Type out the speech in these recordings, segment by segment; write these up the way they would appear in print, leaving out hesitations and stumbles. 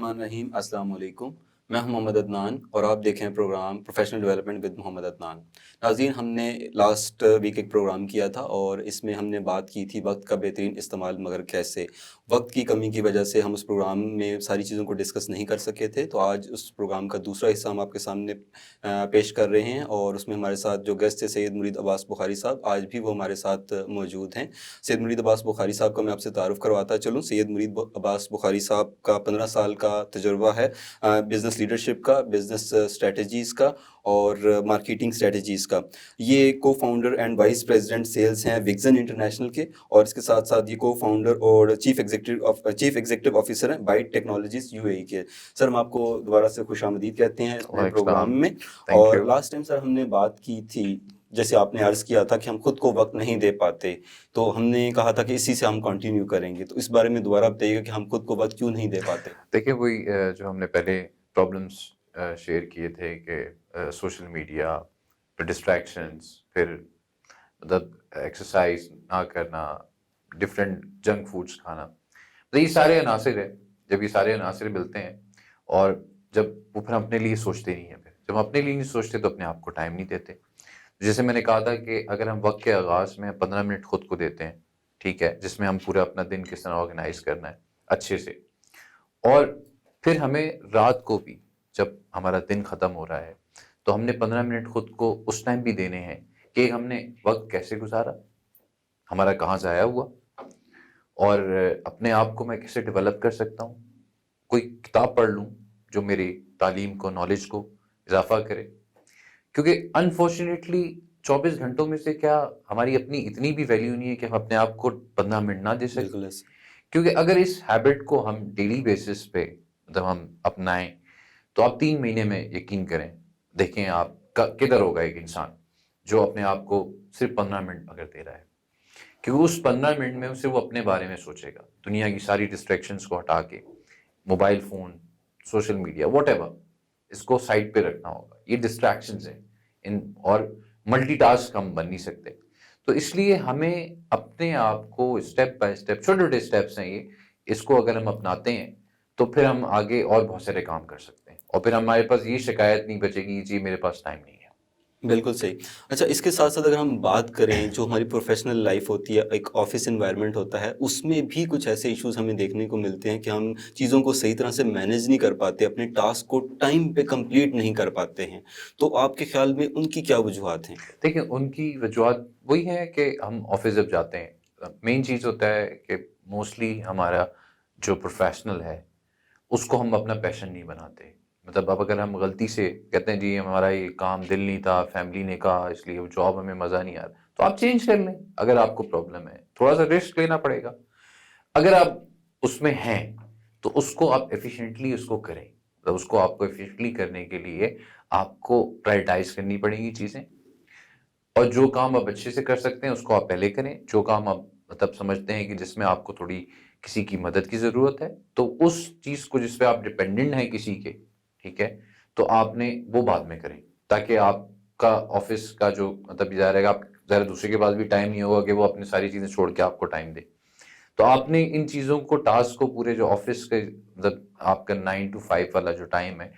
الرحمن الرحیم، السلام علیکم۔ میں ہوں محمد عدنان اور آپ دیکھیں پروگرام پروفیشنل ڈیولپمنٹ ود محمد عدنان۔ ناظرین، ہم نے لاسٹ ویک ایک پروگرام کیا تھا اور اس میں ہم نے بات کی تھی وقت کا بہترین استعمال مگر کیسے۔ وقت کی کمی کی وجہ سے ہم اس پروگرام میں ساری چیزوں کو ڈسکس نہیں کر سکے تھے، تو آج اس پروگرام کا دوسرا حصہ ہم آپ کے سامنے پیش کر رہے ہیں، اور اس میں ہمارے ساتھ جو گیسٹ تھے سید مرید عباس بخاری صاحب، آج بھی وہ ہمارے ساتھ موجود ہیں۔ سید مرید عباس بخاری صاحب کا میں آپ سے تعارف کرواتا چلوں۔ سید مرید عباس بخاری صاحب کا 15 سال کا تجربہ ہے بزنس لیڈرشپ کا، بزنس اسٹریٹجیز کا اور مارکیٹنگ اسٹریٹجیز کا۔ یہ کو founder and vice president sales ہیں وگزن انٹرنیشنل کے، اور اس کے ساتھ ساتھ یہ کو فاؤنڈر اور چیف ایگزیکٹو آفیسر ہیں بائٹ ٹیکنالوجیز UAE کے۔ سر، ہم آپ کو دوبارہ سے خوش آمدید کہتے ہیں اپنے پروگرام میں۔ اور لاسٹ ٹائم سر ہم نے بات کی تھی، جیسے آپ نے عرض کیا تھا کہ ہم خود کو وقت نہیں دے پاتے، تو ہم نے کہا تھا کہ اسی سے ہم کنٹینیو کریں گے، تو اس بارے میں دوبارہ بتائیے گا کہ ہم خود کو وقت کیوں نہیں دے پاتے؟ دیکھیں، وہی جو ہم نے پہلے پرابلمس شیئر کیے تھے کہ سوشل میڈیا، پھر ڈسٹریکشنس، پھر مطلب ایکسرسائز نہ کرنا، ڈفرینٹ جنک فوڈس کھانا، تو یہ سارے عناصر ہیں۔ جب یہ سارے عناصر ملتے ہیں اور جب وہ پھر اپنے لیے سوچتے نہیں ہیں، پھر جب ہم اپنے لیے نہیں سوچتے تو اپنے آپ کو ٹائم نہیں دیتے۔ جیسے میں نے کہا تھا کہ اگر ہم وقت کے آغاز میں 15 منٹ خود کو دیتے ہیں، ٹھیک ہے، جس میں ہم پورا اپنا دن کس طرح آرگنائز کرنا ہے اچھے سے، اور پھر ہمیں رات کو بھی جب ہمارا دن ختم ہو رہا ہے تو ہم نے 15 منٹ خود کو اس ٹائم بھی دینے ہیں کہ ہم نے وقت کیسے گزارا، ہمارا کہاں ضائع ہوا، اور اپنے آپ کو میں کیسے ڈیولپ کر سکتا ہوں۔ کوئی کتاب پڑھ لوں جو میری تعلیم کو، نالج کو اضافہ کرے، کیونکہ انفارچونیٹلی 24 گھنٹوں میں سے کیا ہماری اپنی اتنی بھی ویلیو نہیں ہے کہ ہم اپنے آپ کو 15 منٹ نہ دے سکیں۔ بالکل ایسے۔ کیونکہ اگر اس ہیبٹ کو ہم ڈیلی بیسس پہ جب ہم اپنائیں تو آپ 3 مہینے میں یقین کریں، دیکھیں آپ کدھر ہوگا ایک انسان جو اپنے آپ کو صرف 15 منٹ اگر دے رہا ہے، کیونکہ اس 15 منٹ میں اسے وہ اپنے بارے میں سوچے گا، دنیا کی ساری ڈسٹریکشنز کو ہٹا کے، mobile phone, social media, whatever ایور، اس کو سائڈ پہ رکھنا ہوگا۔ یہ ڈسٹریکشنز ہیں اور ملٹی ٹاسک ہم بن نہیں سکتے، تو اس لیے ہمیں اپنے آپ کو اسٹیپ بائی اسٹیپ، چھوٹے چھوٹے اسٹیپس ہیں یہ، اس کو اگر ہم اپناتے ہیں تو پھر ہم آگے اور بہت سارے کام کر سکتے ہیں، اور پھر ہمارے پاس یہ شکایت نہیں بچے گی جی میرے پاس ٹائم نہیں ہے۔ بالکل صحیح۔ اچھا، اس کے ساتھ ساتھ اگر ہم بات کریں جو ہماری پروفیشنل لائف ہوتی ہے، ایک آفس انوائرمنٹ ہوتا ہے، اس میں بھی کچھ ایسے ایشوز ہمیں دیکھنے کو ملتے ہیں کہ ہم چیزوں کو صحیح طرح سے مینیج نہیں کر پاتے، اپنے ٹاسک کو ٹائم پہ کمپلیٹ نہیں کر پاتے ہیں، تو آپ کے خیال میں ان کی کیا وجوہات ہیں؟ دیکھیں، ان کی وجوہات وہی ہے کہ ہم آفس جب جاتے ہیں، مین چیز ہوتا ہے کہ موسٹلی ہمارا جو پروفیشنل ہے اس کو ہم اپنا پیشن نہیں بناتے۔ مطلب اب اگر ہم غلطی سے کہتے ہیں جی ہمارا یہ کام دل نہیں تھا، فیملی نے کہا اس لیے وہ جاب ہمیں مزہ نہیں آ رہا، تو آپ چینج کر لیں۔ اگر آپ کو پرابلم ہے تھوڑا سا رسک لینا پڑے گا، اگر آپ اس میں ہیں تو اس کو آپ ایفیشینٹلی اس کو کریں۔ مطلب اس کو آپ کو ایفیشینٹلی کرنے کے لیے آپ کو پرائرٹائز کرنی پڑیں گی چیزیں، اور جو کام آپ اچھے سے کر سکتے ہیں اس کو آپ پہلے کریں۔ جو کام آپ مطلب سمجھتے ہیں کہ جس میں آپ کو تھوڑی کسی کی مدد کی ضرورت ہے، تو اس چیز کو جس پہ آپ ڈپینڈنٹ ہیں کسی کے، ٹھیک ہے، تو آپ نے وہ بعد میں کریں، تاکہ آپ کا آفس کا جو مطلب ظاہر ہے آپ ظاہر دوسرے کے پاس بھی ٹائم نہیں ہوگا کہ وہ اپنی ساری چیزیں چھوڑ کے آپ کو ٹائم دے۔ تو آپ نے ان چیزوں کو، ٹاسک کو، پورے جو آفس کے مطلب آپ کا 9 to 5 والا جو ٹائم ہے،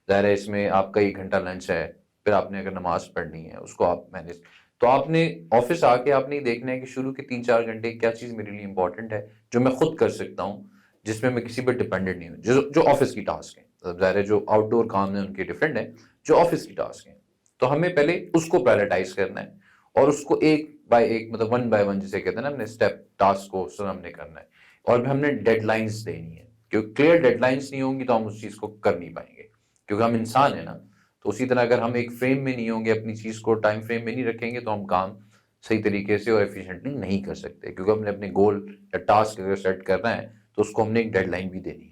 ظاہر ہے اس میں آپ کا 1 گھنٹہ لنچ ہے، پھر آپ نے اگر نماز پڑھنی ہے اس کو آپ مینیج، تو آپ نے آفس آ کے آپ نے دیکھنا ہے کہ شروع کے 3-4 گھنٹے کیا چیز میرے لیے امپورٹنٹ ہے جو میں خود کر سکتا ہوں، جس میں کسی پہ ڈپینڈنٹ نہیں ہوں، جو آفس کی ٹاسک ہیں۔ مطلب ظاہر ہے جو آؤٹ ڈور کام ہیں ان کے ڈفرینٹ ہیں، جو آفس کی ٹاسک ہیں تو ہمیں پہلے اس کو پرائرٹائز کرنا ہے، اور اس کو ایک بائی ایک، مطلب 1 by 1 جسے کہتے ہیں نا، ہم نے اسٹیپ ٹاسک کو اس طرح ہم نے کرنا ہے، اور ہم نے ڈیڈ لائنس دینی ہے، کیونکہ کلیئر ڈیڈ لائنس نہیں ہوں گی تو ہم اس چیز کو کر نہیں پائیں گے، کیونکہ ہم انسان ہیں نا۔ تو اسی طرح اگر ہم ایک فریم میں نہیں ہوں گے، اپنی چیز کو ٹائم فریم میں نہیں رکھیں گے، تو ہم کام صحیح طریقے سے اور ایفیشینٹلی نہیں کر سکتے، کیونکہ ہم نے اپنے گول یا ٹاسک اگر سیٹ کرنا ہے تو اس کو ہم نے ایک ڈیڈ لائن بھی دینی ہے۔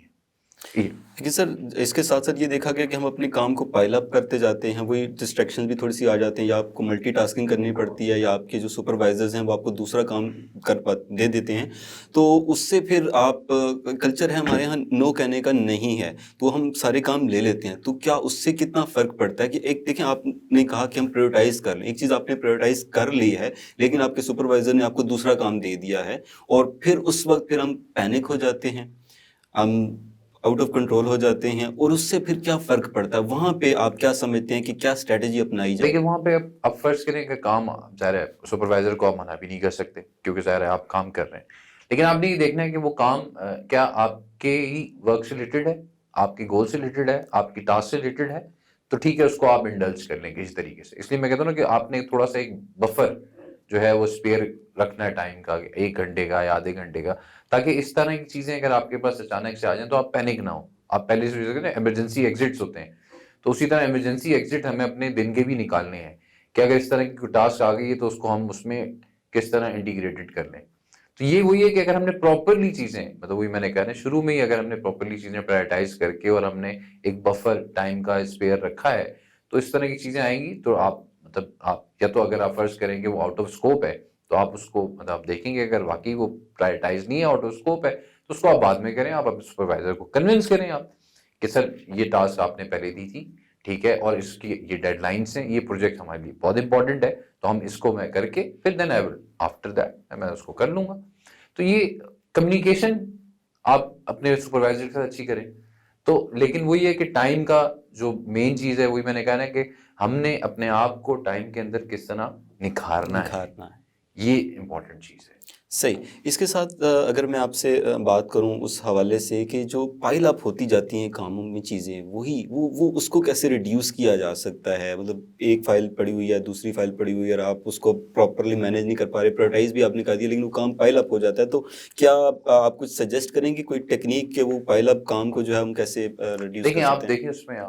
لیکن سر، اس کے ساتھ ساتھ یہ دیکھا گیا کہ ہم اپنے کام کو پائل اپ کرتے جاتے ہیں، وہی ڈسٹریکشن بھی تھوڑی سی آ جاتے ہیں، یا آپ کو ملٹی ٹاسکنگ کرنی پڑتی ہے، یا آپ کے جو سپروائزرز ہیں وہ آپ کو دوسرا کام دے دیتے ہیں، تو اس سے پھر آپ کلچر ہے ہمارے یہاں نو کہنے کا نہیں ہے، تو ہم سارے کام لے لیتے ہیں، تو کیا اس سے کتنا فرق پڑتا ہے کہ ایک دیکھیں آپ نے کہا کہ ہم پریورٹائز کر لیں، ایک چیز آپ نے پریورٹائز کر لی ہے لیکن آپ کے سپروائزر نے آپ کو دوسرا کام دے دیا ہے، اور پھر اس وقت پھر ہم پینک ہو جاتے ہیں، ہم آؤٹ آف کنٹرول ہو جاتے ہیں، اور اس سے پھر کیا فرق پڑتا ہے وہاں پہ؟ آپ کیا سمجھتے ہیں کہ کیا اسٹریٹجی اپنائی جائے؟ دیکھیں وہاں پہ اب فرض کریں کہ کام ظاہر ہے سپروائزر کو آپ منع بھی نہیں کر سکتے کیونکہ ظاہر ہے آپ کام کر رہے ہیں، لیکن آپ نے یہ دیکھنا ہے کہ وہ کام کیا آپ کے ہی ورک سے ریلیٹڈ ہے، آپ کے گول سے ریلیٹڈ ہے، آپ کی ٹاسک سے ریلیٹڈ ہے، تو ٹھیک ہے اس کو آپ انڈلج کر لیں کسی طریقے سے. اس لیے میں کہتا ہوں نا کہ آپ نے تھوڑا سا ایک بفر جو ہے وہ اسپیئر رکھنا ہے ٹائم کا، 1 گھنٹے کا یا آدھے گھنٹے کا، تاکہ اس طرح کی چیزیں اگر آپ کے پاس اچانک سے آ جائیں تو آپ پینک نہ ہو. آپ پہلے سے ایمرجنسی ایگزٹس ہوتے ہیں، تو اسی طرح ایمرجنسی ایگزٹ ہمیں اپنے دن کے بھی نکالنے ہیں کہ اگر اس طرح کی کوئی ٹاسک آ گئی ہے تو اس کو ہم اس میں کس طرح انٹیگریٹڈ کر لیں. تو یہ وہی ہے کہ اگر ہم نے پراپرلی چیزیں مطلب وہی میں نے کہا نا شروع میں ہی اگر ہم نے پراپرلی چیزیں پرائرٹائز کر کے اور ہم نے ایک بفر ٹائم کا اسپیئر رکھا ہے تو اس طرح کی چیزیں آئیں گی. تو آپ مطلب آپ یا تو اگر آپ فرض کریں کہ وہ آؤٹ آف اسکوپ ہے تو آپ اس کو مطلب آپ دیکھیں گے اگر واقعی وہ پرائرٹائز نہیں ہے آؤٹ آف اسکوپ ہے تو اس کو آپ بعد میں کریں. آپ اپنے سپروائزر کو کنونس کریں آپ کہ سر یہ ٹاسک آپ نے پہلے دی تھی ٹھیک ہے اور اس کی یہ ڈیڈ لائنس ہیں، یہ پروجیکٹ ہمارے لیے بہت امپورٹنٹ ہے تو ہم اس کو میں کر کے پھر دین آئی ول آفٹر دیٹ میں اس کو کر لوں گا. تو یہ کمیونیکیشن آپ اپنے سپروائزر کے ساتھ اچھی کریں. تو لیکن وہی ہے کہ ٹائم کا جو مین چیز ہے وہی میں نے کہا نا کہ ہم نے اپنے آپ کو ٹائم کے اندر کس طرح نکھارنا ہے، یہ امپورٹنٹ چیز ہے. صحیح. اس کے ساتھ اگر میں آپ سے بات کروں اس حوالے سے کہ جو پائل اپ ہوتی جاتی ہیں کاموں میں چیزیں، وہی وہ اس کو کیسے ریڈیوس کیا جا سکتا ہے؟ مطلب ایک فائل پڑی ہوئی ہے، دوسری فائل پڑی ہوئی ہے اور آپ اس کو پراپرلی مینیج نہیں کر پا رہے، پرائرٹائز بھی آپ نے کر دیا لیکن وہ کام پائل اپ ہو جاتا ہے، تو کیا آپ کچھ سجیسٹ کریں گے کوئی ٹیکنیک کہ وہ پائل اپ کام کو جو ہے ہم کیسے ریڈیوس دیکھیں کر آپ سکتے ہیں؟ دیکھیں اس میں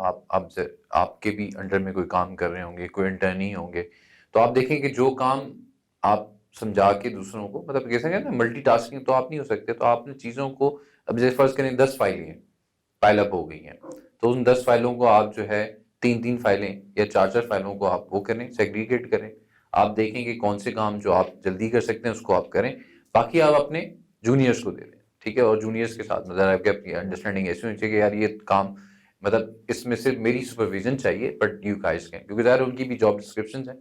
آپ کے بھی انڈر میں کوئی کام کر رہے ہوں گے، کوئی انٹرنی ہوں گے، تو آپ دیکھیں کہ جو کام آپ سمجھا کے دوسروں کو مطلب کیسے کہ نا ملٹی ٹاسکنگ تو آپ نہیں ہو سکتے، تو آپ نے چیزوں کو اب جیسے فرض کریں 10 فائلیں ہیں پائل اپ ہو گئی ہیں تو ان 10 فائلوں کو آپ جو ہے 3 فائلیں یا 4 فائلوں کو آپ وہ کریں سیگریگیٹ کریں. آپ دیکھیں کہ کون سے کام جو آپ جلدی کر سکتے ہیں اس کو آپ کریں، باقی آپ اپنے جونیئرس کو دے دیں ٹھیک ہے. اور جونیئرس کے ساتھ مطلب آپ کی اپنی انڈرسٹینڈنگ ایسی ہونی چاہیے کہ یار یہ کام مطلب اس میں صرف میری سپرویژن چاہیے بٹ یو گائز کین، کیونکہ ظاہر ان کی بھی جاب ڈسکرپشنز ہیں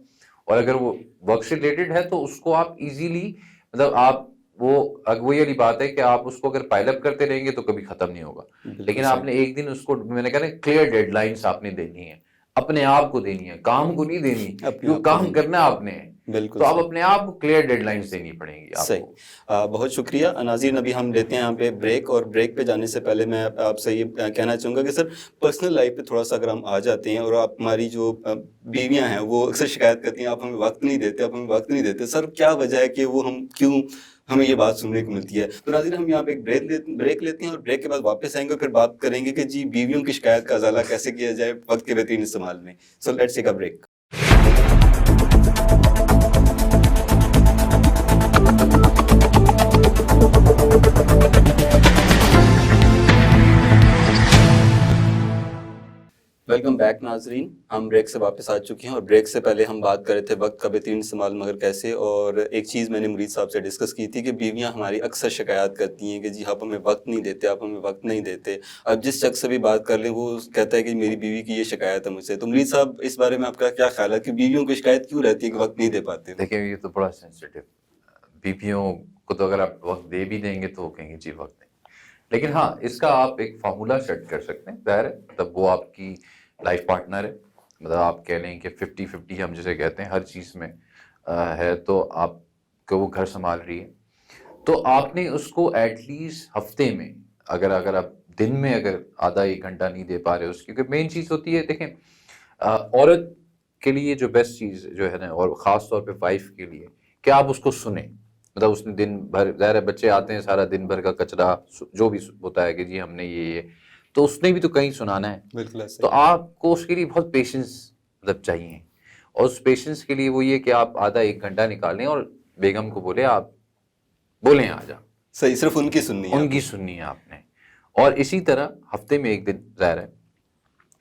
اور اگر وہ ورک سے ریلیٹڈ ہے تو اس کو آپ ایزیلی مطلب آپ وہی والی بات ہے کہ آپ اس کو اگر پائل اپ کرتے رہیں گے تو کبھی ختم نہیں ہوگا. بالکل لیکن آپ صحیح. نے ایک دن اس کو میں نے کہا نا کلیئر ڈیڈ لائنس آپ نے دینی ہے، اپنے آپ کو دینی ہے، کام کو نہیں دینی اپنے کیوں آپ کو کام دیں. کرنا آپ نے ہے بالکل تو آپ صحیح. اپنے آپ کو کلیئر ڈیڈ لائنس دینی پڑیں گی آپ صحیح. کو. بہت شکریہ ناظرین. ابھی ہم لیتے ہیں یہاں پہ بریک، اور بریک پہ جانے سے پہلے میں آپ سے یہ کہنا چاہوں گا کہ سر پرسنل لائف پہ تھوڑا سا اگر ہم آ جاتے ہیں، اور آپ ہماری جو بیویاں ہیں وہ اکثر شکایت کرتی ہیں آپ ہمیں وقت نہیں دیتے، آپ ہمیں وقت نہیں دیتے. سر کیا وجہ ہے کہ وہ کیوں ہمیں یہ بات سننے کو ملتی ہے؟ تو ناظرین ہم یہاں پہ ایک بریک لیتے ہیں اور بریک کے بعد واپس آئیں گے، پھر بات کریں گے کہ جی بیویوں کی شکایت کا ازالہ کیسے کیا جائے وقت کے بہترین استعمال میں. So let's take a break. Welcome back ناظرین. ہم بریک سے واپس آ چکے ہیں، اور بریک سے پہلے ہم بات کر رہے تھے وقت کا بہترین استعمال مگر کیسے. اور ایک چیز میں نے مرید صاحب سے ڈسکس کی تھی کہ بیویاں ہماری اکثر شکایات کرتی ہیں کہ جی آپ ہمیں وقت نہیں دیتے، آپ ہمیں وقت نہیں دیتے. اب جس شخص سے بھی بات کر لیں وہ کہتا ہے کہ میری بیوی کی یہ شکایت ہے مجھ سے. تو مرید صاحب اس بارے میں آپ کا کیا خیال ہے کہ بیویوں کی شکایت کیوں رہتی ہے کہ وقت نہیں دے پاتے؟ دیکھیں یہ تو بڑا سینسیٹیو، بیویوں کو تو اگر آپ وقت دے بھی دیں گے تو وہ کہیں گے جی وقت نہیں. لیکن ہاں اس کا آپ ایک فارمولا سیٹ کر سکتے ہیں، ظاہر ہے مطلب وہ آپ کی لائف پارٹنر ہے، مطلب آپ کہہ لیں کہ 50-50 ہم جسے کہتے ہیں ہر چیز میں ہے، تو آپ کو وہ گھر سنبھال رہی ہے تو آپ نے اس کو ایٹ لیسٹ ہفتے میں اگر آپ دن میں اگر آدھا 1 گھنٹہ نہیں دے پا رہے اس کیونکہ مین چیز ہوتی ہے دیکھیں عورت کے لیے جو بیسٹ چیز جو ہے نا اور خاص طور پہ وائف کے لیے کہ آپ اس کو سنیں. مطلب اس نے دن بھر ظاہر ہے بچے آتے ہیں سارا دن بھر کا کچرا جو بھی ہوتا ہے کہ جی ہم نے یہ تو اس نے بھی تو کہیں سنانا ہے. بالکل تو آپ کو اس کے لیے بہت پیشنس مطلب چاہیے، اور اس پیشنس کے لیے وہ یہ کہ آپ آدھا 1 گھنٹہ نکالیں اور بیگم کو بولے آپ بولیں آ جا. صحیح. صرف ان کی سننی ہے، ان کی سننی ہے آپ نے. اور اسی طرح ہفتے میں 1 دن ظاہر ہے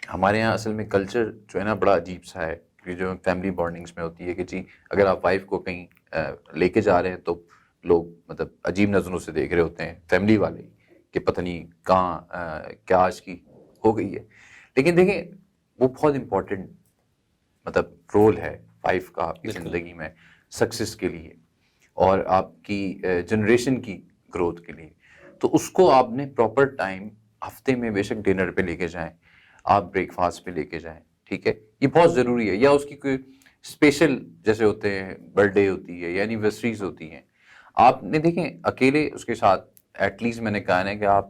ہمارے یہاں اصل میں کلچر جو ہے نا بڑا عجیب سا ہے کہ جو فیملی بانڈنگس میں ہوتی ہے کہ جی اگر آپ وائف کو کہیں لے کے جا رہے ہیں تو لوگ مطلب عجیب نظروں سے دیکھ رہے ہوتے ہیں فیملی والے کہ پتہ نہیں کہاں کیا آج کی ہو گئی ہے. لیکن دیکھیں وہ بہت امپورٹنٹ مطلب رول ہے وائف کا آپ کی زندگی میں سکسیس کے لیے اور آپ کی جنریشن کی گروتھ کے لیے. تو اس کو آپ نے پراپر ٹائم ہفتے میں بے شک ڈنر پہ لے کے جائیں, آپ بریک فاسٹ پہ لے کے جائیں, ٹھیک ہے, یہ بہت ضروری ہے. یا اس کی کوئی اسپیشل جیسے ہوتے ہیں, برتھ ڈے ہوتی ہے یا اینیورسریز ہوتی ہیں, آپ نے دیکھیں اکیلے اس کے ساتھ ایٹ لیسٹ میں نے کہا ہے کہ آپ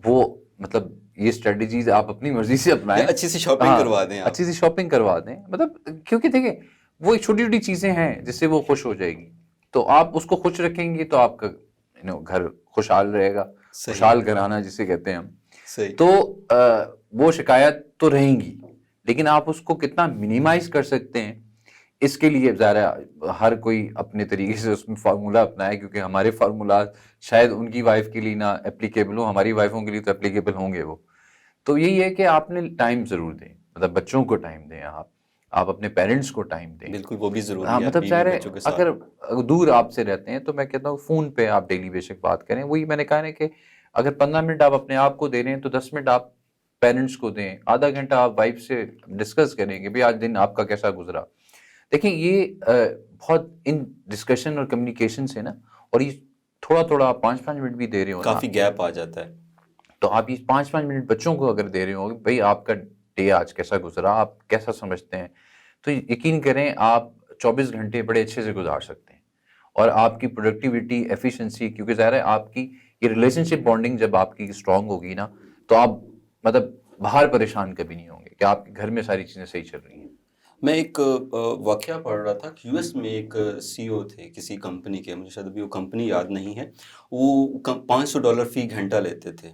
وہ مطلب یہ اسٹریٹجیز آپ اپنی مرضی سے اپنائیں, اچھی سی شاپنگ کروا دیں آپ. اچھی سی شاپنگ کروا دیں, مطلب کیونکہ دیکھیں وہ ایک چھوٹی چھوٹی چیزیں ہیں جس سے وہ خوش ہو جائے گی. تو آپ اس کو خوش رکھیں گے تو آپ کا گھر خوشحال رہے گا, خوشحال گھرانہ جسے کہتے ہیں ہم. تو وہ شکایت تو رہیں گی, لیکن آپ اس کو کتنا منیمائز کر سکتے ہیں اس کے لیے ظاہر ہے ہر کوئی اپنے طریقے سے اس میں فارمولہ اپنائے, کیونکہ ہمارے فارمولاز شاید ان کی وائف کے لیے نہ اپلیکیبل ہو, ہماری وائفوں کے لیے تو اپلیکیبل ہوں گے وہ. تو یہی ہے کہ آپ نے ٹائم ضرور دیں, مطلب بچوں کو ٹائم دیں, آپ اپنے پیرنٹس کو ٹائم دیں. بالکل وہ بھی ضروری ہاں ہے, مطلب ظاہر ہے بچوں کے ساتھ. اگر دور آپ سے رہتے ہیں تو میں کہتا ہوں فون پہ آپ ڈیلی بے شک بات کریں. وہی میں نے کہا نا کہ اگر 15 منٹ آپ اپنے آپ کو دے رہے ہیں تو 10 منٹ آپ پیرنٹس کو دیں, آدھا گھنٹہ آپ وائف سے ڈسکس کریں کہ بھائی آج دن آپ کا کیسا گزرا. دیکھیں یہ بہت ان ڈسکشن اور کمیونیکیشن سے نا, اور یہ تھوڑا تھوڑا آپ 5-5 منٹ بھی دے رہے ہو نا, کافی گیپ آ جاتا ہے. تو آپ یہ 5-5 منٹ بچوں کو اگر دے رہے ہو بھائی آپ کا ڈے آج کیسا گزرا, آپ کیسا سمجھتے ہیں, تو یقین کریں آپ 24 گھنٹے بڑے اچھے سے گزار سکتے ہیں. اور آپ کی پروڈکٹیوٹی, ایفیشنسی, کیونکہ ظاہر ہے آپ کی یہ ریلیشن شپ بانڈنگ جب آپ کی اسٹرانگ ہوگی نا, تو آپ مطلب باہر پریشان کبھی نہیں ہوں گے کہ آپ کے گھر میں ساری چیزیں صحیح چل رہی ہیں. میں ایک واقعہ پڑھ رہا تھا کہ US میں ایک CEO تھے کسی کمپنی کے, مجھے شاید ابھی وہ کمپنی یاد نہیں ہے, وہ $500 فی گھنٹہ لیتے تھے,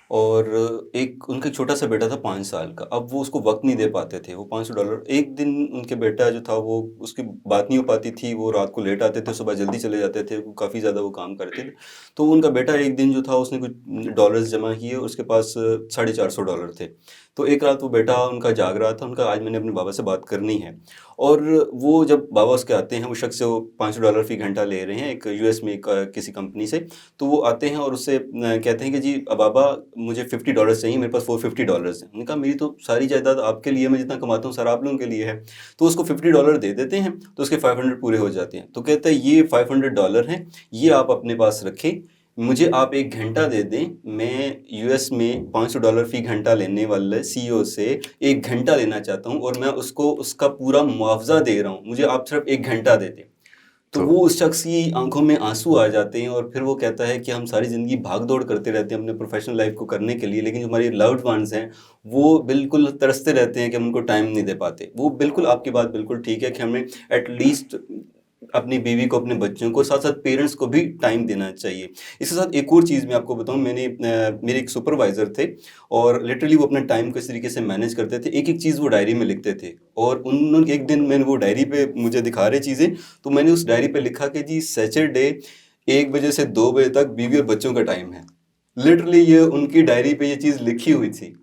اور ایک ان کا چھوٹا سا بیٹا تھا 5 سال کا. اب وہ اس کو وقت نہیں دے پاتے تھے. وہ $500 ایک دن ان کے بیٹا جو تھا وہ اس کی بات نہیں ہو پاتی تھی, وہ رات کو لیٹ آتے تھے, صبح جلدی چلے جاتے تھے, کافی زیادہ وہ کام کرتے تھے. تو ان کا بیٹا ایک دن جو تھا اس نے کچھ ڈالرز جمع کیے, اس کے پاس $450 تھے. تو ایک رات وہ بیٹا ان کا جاگ رہا تھا, ان کا آج میں نے اپنے بابا سے بات کرنی ہے. اور وہ جب بابا اس کے آتے ہیں, وہ شخص سے وہ $500 فی گھنٹہ لے رہے ہیں ایک US میں کسی کمپنی سے, تو وہ آتے ہیں اور اس سے کہتے ہیں کہ جی بابا مجھے $50 چاہیے, میرے پاس $450 ہیں. انہوں نے کہا میری تو ساری جائیداد آپ کے لیے, میں جتنا کماتا ہوں سارا آپ لوگوں کے لیے ہے. تو اس کو $50 دے دیتے ہیں, تو اس کے 500 پورے ہو جاتے ہیں. تو کہتا ہے یہ $500 ہیں, یہ آپ اپنے پاس رکھیں, مجھے آپ 1 گھنٹہ دے دیں, میں US میں $500 فی گھنٹہ لینے والے CEO سے 1 گھنٹہ لینا چاہتا ہوں, اور میں اس کو اس کا پورا معاوضہ دے رہا ہوں, مجھے آپ صرف 1 گھنٹہ دے دیں. تو وہ اس شخص کی آنکھوں میں آنسو آ جاتے ہیں, اور پھر وہ کہتا ہے کہ ہم ساری زندگی بھاگ دوڑ کرتے رہتے ہیں اپنے پروفیشنل لائف کو کرنے کے لیے, لیکن جو ہماری لوڈ ونس ہیں وہ بالکل ترستے رہتے ہیں کہ ہم ان کو ٹائم نہیں دے پاتے. وہ بالکل آپ کی بات بالکل ٹھیک ہے کہ ہمیں ایٹ لیسٹ اپنی بیوی کو, اپنے بچوں کو, ساتھ ساتھ پیرنٹس کو بھی ٹائم دینا چاہیے. اس کے ساتھ ایک اور چیز میں آپ کو بتاؤں, میں نے میرے ایک سپروائزر تھے, اور لٹرلی وہ اپنا ٹائم کو اس طریقے سے مینیج کرتے تھے, ایک ایک چیز وہ ڈائری میں لکھتے تھے. اور انہوں نے ایک دن میں نے وہ ڈائری پہ مجھے دکھا رہے چیزیں, تو میں نے اس ڈائری پہ لکھا کہ جی سیچرڈے 1 بجے سے 2 بجے تک بیوی اور بچوں کا ٹائم ہے. لٹرلی یہ ان کی ڈائری پہ یہ چیز لکھی ہوئی تھی.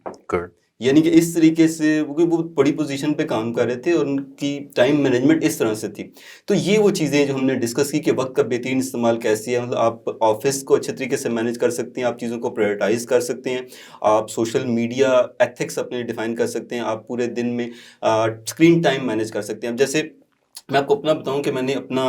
یعنی کہ اس طریقے سے وہ بڑی پوزیشن پہ کام کر رہے تھے, اور ان کی ٹائم مینجمنٹ اس طرح سے تھی. تو یہ وہ چیزیں جو ہم نے ڈسکس کی کہ وقت کا بہترین استعمال کیسی ہے. مطلب آپ آفس کو اچھے طریقے سے مینیج کر سکتے ہیں, آپ چیزوں کو پرائرٹائز کر سکتے ہیں, آپ سوشل میڈیا ایتھکس اپنے ڈیفائن کر سکتے ہیں, آپ پورے دن میں اسکرین ٹائم مینیج کر سکتے ہیں. اب جیسے میں آپ کو اپنا بتاؤں کہ میں نے اپنا,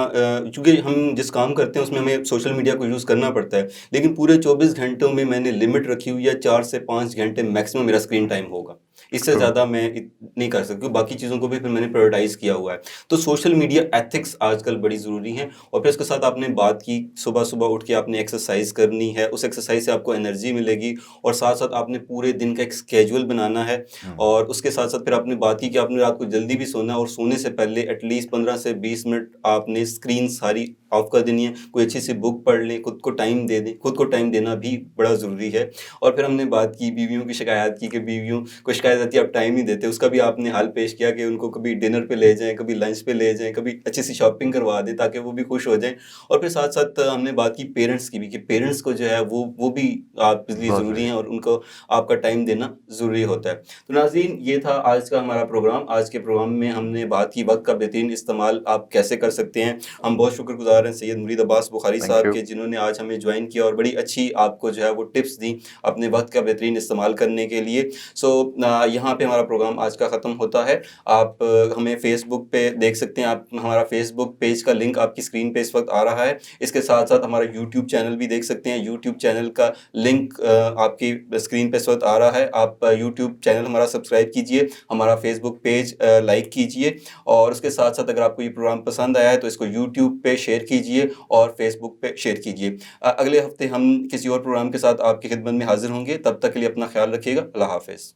چونکہ ہم جس کام کرتے ہیں اس میں ہمیں سوشل میڈیا کو یوز کرنا پڑتا ہے, لیکن پورے 24 گھنٹوں میں میں نے لمٹ رکھی ہوئی ہے 4 سے 5 گھنٹے میکسیمم میرا اسکرین ٹائم ہوگا. اس سے زیادہ میں نہیں کر سکتی. باقی چیزوں کو بھی پھر میں نے پرائرٹائز کیا ہوا ہے. تو سوشل میڈیا ایتھکس آج کل بڑی ضروری ہیں. اور پھر اس کے ساتھ آپ نے بات کی صبح صبح اٹھ کے آپ نے ایکسرسائز کرنی ہے, اس ایکسرسائز سے آپ کو انرجی ملے گی, اور ساتھ ساتھ آپ نے پورے دن کا ایک اسکیجول بنانا ہے. اور اس کے ساتھ ساتھ پھر آپ نے بات کی کہ آپ نے رات کو جلدی بھی سونا ہے, اور سونے سے پہلے ایٹ لیسٹ 15 سے 20 منٹ آپ نے اسکرین ساری آف کر دینی ہے. کوئی اچھی سی بک پڑھ لیں, خود کو ٹائم دے دیں. خود کو ٹائم دینا بھی بڑا ضروری ہے. اور پھر ہم نے بات کی بیویوں کی شکایات کی کہ بیویوں کو شکایت آتی ہے آپ ٹائم نہیں دیتے, اس کا بھی آپ نے حال پیش کیا کہ ان کو کبھی ڈنر پہ لے جائیں, کبھی لنچ پہ لے جائیں, کبھی اچھی سی شاپنگ کروا دیں تاکہ وہ بھی خوش ہو جائیں. اور پھر ساتھ ساتھ ہم نے بات کی پیرنٹس کی بھی کہ پیرنٹس کو جو ہے وہ بھی آپ کے لیے ضروری ہیں, اور ان کو آپ کا ٹائم دینا ضروری ہوتا ہے. تو ناظرین یہ تھا آج کا ہمارا پروگرام. آج کے پروگرام میں ہم نے بات کی وقت کا بہترین استعمال آپ کیسے کر سکتے ہیں. ہم بہت شکر گزار ہیں سید مرید عباس بخاری صاحب کے, جنہوں نے آج ہمیں جوائن کیا اور بڑی اچھی آپ کو جو ہے وہ ٹپس دیں اپنے وقت کا بہترین استعمال کرنے کے لیے. سو یہاں پہ ہمارا پروگرام آج کا ختم ختم ہوتا ہے. آپ ہمیں فیس بک پہ دیکھ سکتے ہیں. آپ ہمارا فیس بک پیج کا لنک آپ کی اسکرین پہ اس وقت آ رہا ہے. اس کے ساتھ ساتھ ہمارا یوٹیوب چینل بھی دیکھ سکتے ہیں. یوٹیوب چینل کا لنک آپ کی اسکرین پہ اس وقت آ رہا ہے. آپ یوٹیوب چینل ہمارا سبسکرائب کیجئے, ہمارا فیس بک پیج لائک کیجئے, اور اس کے ساتھ ساتھ اگر آپ کو یہ پروگرام پسند آیا ہے تو اس کو یوٹیوب پہ شیئر کیجئے اور فیس بک پہ شیئر کیجئے. اگلے ہفتے ہم کسی اور پروگرام کے ساتھ آپ کی خدمت میں حاضر ہوں گے. تب تک کے لیے اپنا خیال رکھیے گا. اللہ حافظ.